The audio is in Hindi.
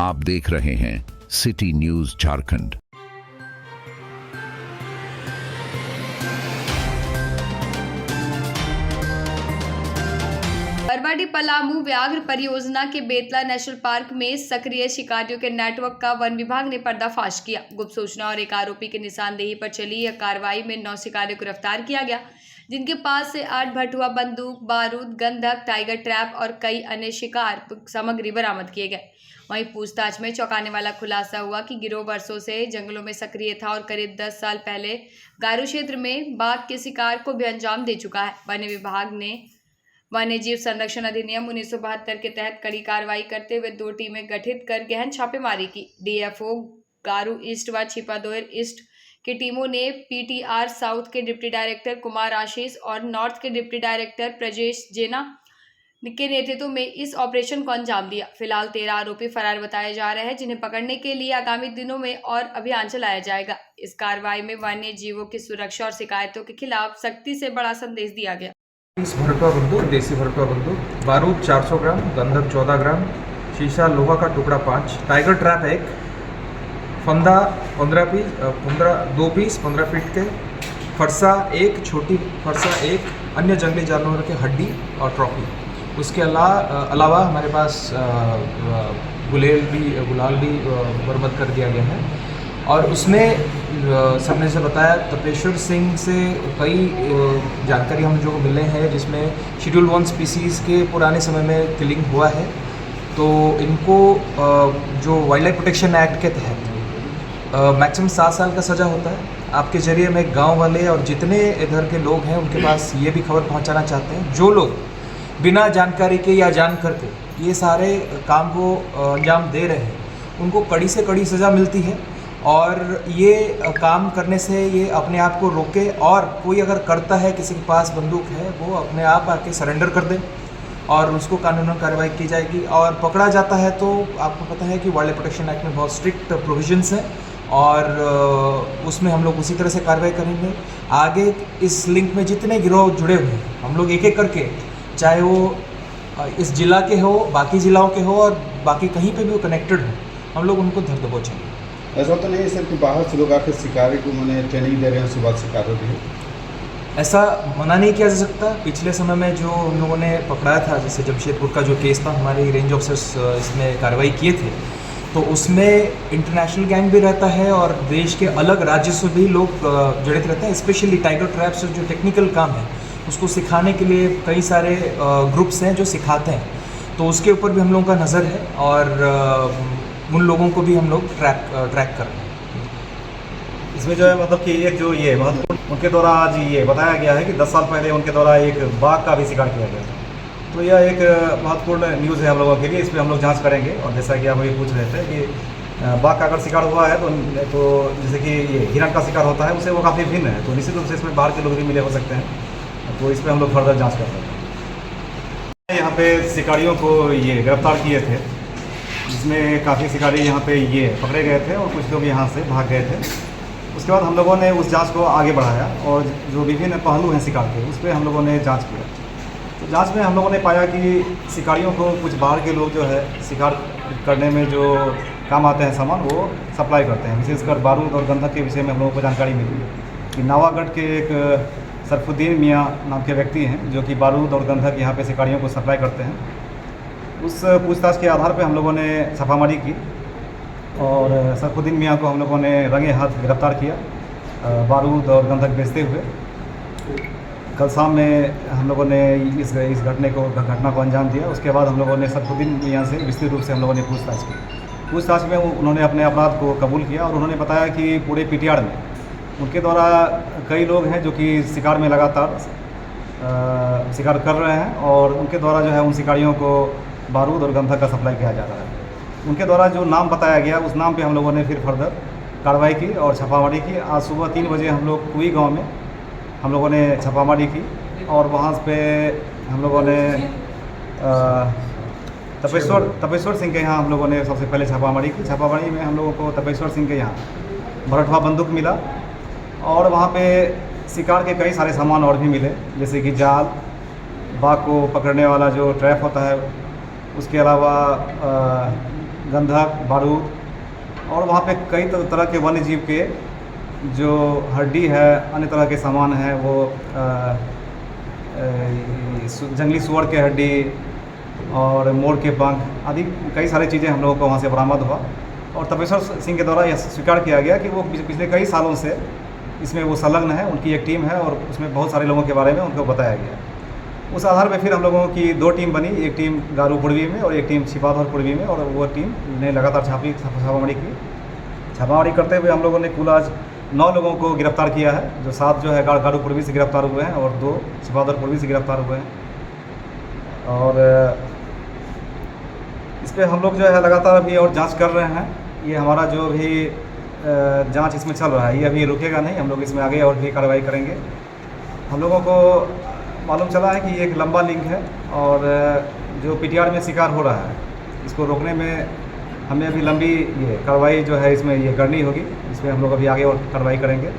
आप देख रहे हैं सिटी न्यूज झारखंड। बरवाडी पलामू व्याघ्र परियोजना के बेतला नेशनल पार्क में सक्रिय शिकारियों के नेटवर्क का वन विभाग ने पर्दाफाश किया। गुप्त सूचना और एक आरोपी की निशानदेही पर चली यह कार्रवाई में 9 शिकारियों को गिरफ्तार किया गया, जिनके पास से 8 भटुआ बंदूक, बारूद, गंधक, टाइगर ट्रैप और कई अन्य शिकार सामग्री बरामद किए गए। वहीं पूछताछ में चौंकाने वाला खुलासा हुआ कि गिरोह वर्षों से जंगलों में सक्रिय था और करीब 10 साल पहले गारो क्षेत्र में बाघ के शिकार को भी अंजाम दे चुका है। वन विभाग ने वन्यजीव संरक्षण अधिनियम 1972 के तहत कड़ी कार्रवाई करते हुए 2 टीमें गठित कर गहन छापेमारी की। डीएफओ गारू ईस्ट व छिपादोर ईस्ट की टीमों ने पीटीआर साउथ के डिप्टी डायरेक्टर कुमार आशीष और नॉर्थ के डिप्टी डायरेक्टर प्रजेश जेना के नेतृत्व में इस ऑपरेशन को अंजाम दिया। फिलहाल 13 आरोपी फरार बताए जा रहे हैं, जिन्हें पकड़ने के लिए आगामी दिनों में और अभियान चलाया जाएगा। इस कार्रवाई में वन्य जीवों की सुरक्षा और शिकायतों के खिलाफ सख्ती से बड़ा संदेश दिया गया। 20 भरटुआ बंदूक, देसी भरटुआ बंदूक, बारूद 400 ग्राम, गंधक 14 ग्राम, शीशा लोहा का टुकड़ा 5, टाइगर ट्रैप 1, फंदा 2 पीस 15 फीट के, फरसा 1, छोटी फरसा 1, अन्य जंगली जानवरों के हड्डी और ट्रॉफी। उसके अलावा हमारे पास गुलाल भी बरामद कर दिया गया है। और उसमें सबने से बताया तपेश्वर सिंह से कई जानकारी हम जो मिले हैं, जिसमें शेड्यूल 1 स्पीसीज़ के पुराने समय में किलिंग हुआ है। तो इनको जो वाइल्ड लाइफ प्रोटेक्शन एक्ट के तहत मैक्सिमम 7 साल का सज़ा होता है। आपके ज़रिए मैं गांव वाले और जितने इधर के लोग हैं उनके पास ये भी खबर पहुंचाना चाहते हैं, जो लोग बिना जानकारी के या जान करके ये सारे काम को अंजाम दे रहे हैं, उनको कड़ी से कड़ी सज़ा मिलती है। और ये काम करने से ये अपने आप को रोके, और कोई अगर करता है, किसी के पास बंदूक है, वो अपने आप आके सरेंडर कर दे और उसको कानूनन कार्रवाई की जाएगी। और पकड़ा जाता है तो आपको पता है कि वाइल्ड लाइफ प्रोटेक्शन एक्ट में बहुत स्ट्रिक्ट प्रोविजंस हैं, और उसमें हम लोग उसी तरह से कार्रवाई करेंगे। आगे इस लिंक में जितने गिरोह जुड़े हुए हैं, हम लोग एक एक करके, चाहे वो इस जिला के हो, बाकी ज़िलाओं के हो, और बाकी कहीं पे भी वो कनेक्टेड हो, हम लोग उनको धर दबोचेंगे। ऐसा तो नहीं है सर कि बाहर से लोग आकर शिकारी को मैंने ट्रेनिंग दे रहे हैं, सुबह शिकार हो रही है? ऐसा मना नहीं किया जा सकता। पिछले समय में जो हम लोगों ने पकड़ाया था, जैसे जमशेदपुर का जो केस था, हमारे रेंज ऑफिसर्स इसमें कार्रवाई किए थे, तो उसमें इंटरनेशनल गैंग भी रहता है और देश के अलग राज्यों से भी लोग जड़ित रहते हैं। स्पेशली टाइगर ट्रैप्स जो टेक्निकल काम है, उसको सिखाने के लिए कई सारे ग्रुप्स हैं जो सिखाते हैं, तो उसके ऊपर भी हम लोगों का नज़र है, और उन लोगों को भी हम लोग ट्रैक कर रहे हैं। इसमें जो है मतलब कि एक जो ये महत्वपूर्ण उनके द्वारा आज ये बताया गया है कि 10 साल पहले उनके द्वारा एक बाघ का भी शिकार किया गया था। तो यह एक महत्वपूर्ण न्यूज़ है हम लोगों के लिए। इस पर हम लोग जांच करेंगे। और जैसा कि आप ये पूछ रहे थे कि बाघ का अगर शिकार हुआ है तो जैसे कि ये हिरण का शिकार होता है, उससे वो काफ़ी भिन्न है, तो निश्चित रूप से इसमें बाहर के लोग भी मिले हो सकते हैं। तो इस पर हम लोग फर्दर जाँच करते हैं। यहाँ पे शिकारियों को ये गिरफ्तार किए थे, जिसमें काफ़ी शिकारी यहाँ पे ये पकड़े गए थे और कुछ लोग यहाँ से भाग गए थे। उसके बाद हम लोगों ने उस जांच को आगे बढ़ाया, और जो विभिन्न पहलू हैं शिकार के, उस पर हम लोगों ने जांच किया। तो जांच में हम लोगों ने पाया कि शिकारियों को कुछ बाहर के लोग जो है शिकार करने में जो काम आते हैं सामान, वो सप्लाई करते हैं। विशेषकर बारूद और गंधक के विषय में हम लोगों को जानकारी मिली कि नावागढ़ के एक सरफुद्दीन मियाँ नाम के व्यक्ति हैं, जो कि बारूद और गंधक यहाँ पे शिकारियों को सप्लाई करते हैं। उस पूछताछ के आधार पे हम लोगों ने छापामारी की, और सरफुद्दीन मियाँ को हम लोगों ने रंगे हाथ गिरफ्तार किया, बारूद और गंधक बेचते हुए। कल शाम में हम लोगों ने इस घटना को अंजाम दिया। उसके बाद हम लोगों ने सरफुद्दीन मियाँ से विस्तृत रूप से हम लोगों ने पूछताछ की। पूछताछ में उन्होंने अपने अपराध को कबूल किया, और उन्होंने बताया कि पूरे पीटीआर में उनके द्वारा कई लोग हैं जो कि शिकार में लगातार शिकार कर रहे हैं, और उनके द्वारा जो है उन शिकारियों को बारूद और गंधक का सप्लाई किया जा रहा है। उनके द्वारा जो नाम बताया गया, उस नाम पे हम लोगों ने फिर फर्दर कार्रवाई की और छापामारी की। आज सुबह 3 बजे हम लोग कुई गांव में हम लोगों ने छापामारी की, और वहाँ पे हम लोगों ने तपेश्वर सिंह के यहाँ हम लोगों ने सबसे पहले छापामारी की। छापामारी में हम लोगों को तपेश्वर सिंह के यहाँ भरटुआ बंदूक मिला, और वहाँ पे शिकार के कई सारे सामान और भी मिले, जैसे कि जाल, बाघ को पकड़ने वाला जो ट्रैप होता है, उसके अलावा गंधक, बारूद और वहाँ पे कई तरह के वन्य जीव के जो हड्डी है, अन्य तरह के सामान हैं, वो जंगली सुअर के हड्डी और मोर के पंख आदि कई सारी चीज़ें हम लोगों को वहाँ से बरामद हुआ। और तपेश्वर सिंह के द्वारा यह स्वीकार किया गया कि वो पिछले कई सालों से इसमें वो संलग्न है, उनकी एक टीम है और उसमें बहुत सारे लोगों के बारे में उनको बताया गया। उस आधार पे फिर हम लोगों की 2 टीम बनी, एक टीम गारू पूर्वी में और एक टीम छिपाधर पूर्वी में, और वो टीम ने लगातार छापामारी की। छापामारी करते हुए हम लोगों ने कुल आज 9 लोगों को गिरफ्तार किया है, जो 7 जो है गारू पूर्वी से गिरफ्तार हुए हैं और 2 छिपाधर पूर्वी से गिरफ्तार हुए हैं। और इस पर हम लोग जो है लगातार अभी और जांच कर रहे हैं। ये हमारा जो भी जांच इसमें चल रहा है ये अभी रुकेगा नहीं, हम लोग इसमें आगे और भी कार्रवाई करेंगे। हम लोगों को मालूम चला है कि ये एक लंबा लिंक है और जो पीटीआर में शिकार हो रहा है इसको रोकने में हमें अभी लंबी ये कार्रवाई जो है इसमें ये करनी होगी। इसमें हम लोग अभी आगे और कार्रवाई करेंगे।